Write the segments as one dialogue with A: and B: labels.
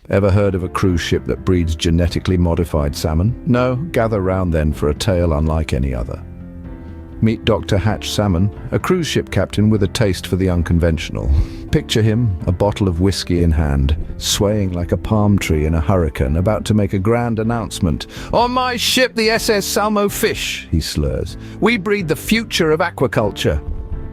A: Ever heard of a cruise ship that breeds genetically modified salmon? No? Gather round then for a tale unlike any other. Meet Dr. Hatch Salmon, a cruise ship captain with a taste for the unconventional. Picture him, a bottle of whiskey in hand, swaying like a palm tree in a hurricane, about to make a grand announcement. "On my ship, the SS Salmo Fish," he slurs. "We breed the future of aquaculture."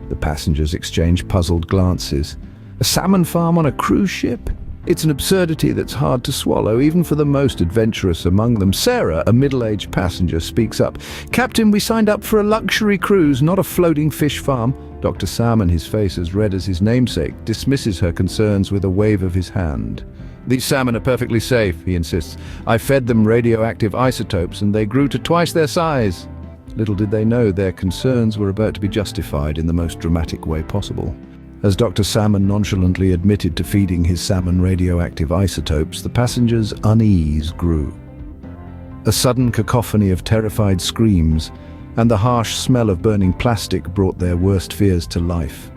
A: The passengers exchange puzzled glances. A salmon farm on a cruise ship? It's an absurdity that's hard to swallow, even for the most adventurous among them. Sarah, a middle-aged passenger, speaks up. "Captain, we signed up for a luxury cruise, not a floating fish farm." Dr. Salmon, his face as red as his namesake, dismisses her concerns with a wave of his hand. "These salmon are perfectly safe," he insists. "I fed them radioactive isotopes and they grew to twice their size." Little did they know their concerns were about to be justified in the most dramatic way possible. As Dr. Salmon nonchalantly admitted to feeding his salmon radioactive isotopes, the passengers' unease grew. A sudden cacophony of terrified screams and the harsh smell of burning plastic brought their worst fears to life.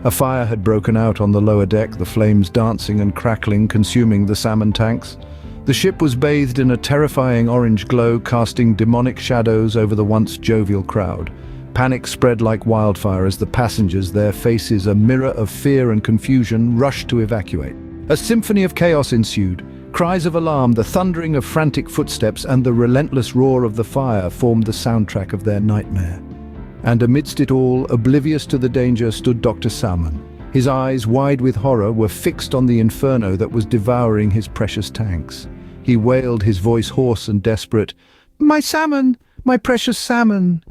A: A fire had broken out on the lower deck, the flames dancing and crackling, consuming the salmon tanks. The ship was bathed in a terrifying orange glow, casting demonic shadows over the once jovial crowd. Panic spread like wildfire as the passengers, their faces a mirror of fear and confusion, rushed to evacuate. A symphony of chaos ensued. Cries of alarm, the thundering of frantic footsteps, and the relentless roar of the fire formed the soundtrack of their nightmare. And amidst it all, oblivious to the danger, stood Dr. Salmon. His eyes, wide with horror, were fixed on the inferno that was devouring his precious tanks. He wailed, his voice hoarse and desperate, "My salmon! My precious salmon!"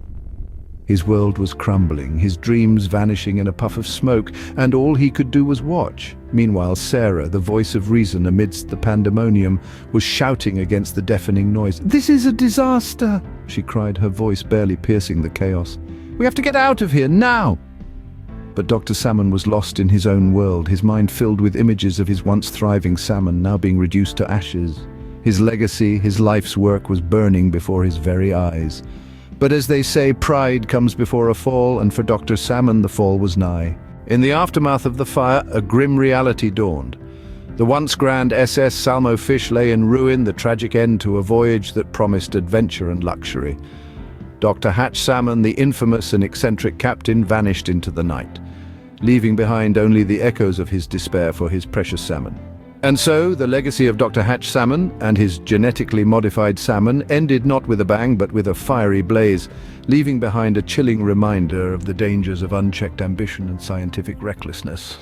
A: His world was crumbling, his dreams vanishing in a puff of smoke, and all he could do was watch. Meanwhile, Sarah, the voice of reason amidst the pandemonium, was shouting against the deafening noise. "This is a disaster!" she cried, her voice barely piercing the chaos. "We have to get out of here, now!" But Dr. Salmon was lost in his own world, his mind filled with images of his once thriving salmon now being reduced to ashes. His legacy, his life's work was burning before his very eyes. But as they say, pride comes before a fall, and for Dr. Salmon the fall was nigh. In the aftermath of the fire, a grim reality dawned. The once grand SS Salmo Fish lay in ruin, the tragic end to a voyage that promised adventure and luxury. Dr. Hatch Salmon, the infamous and eccentric captain, vanished into the night, leaving behind only the echoes of his despair for his precious salmon. And so, the legacy of Dr. Hatch Salmon and his genetically modified salmon ended not with a bang but with a fiery blaze, leaving behind a chilling reminder of the dangers of unchecked ambition and scientific recklessness.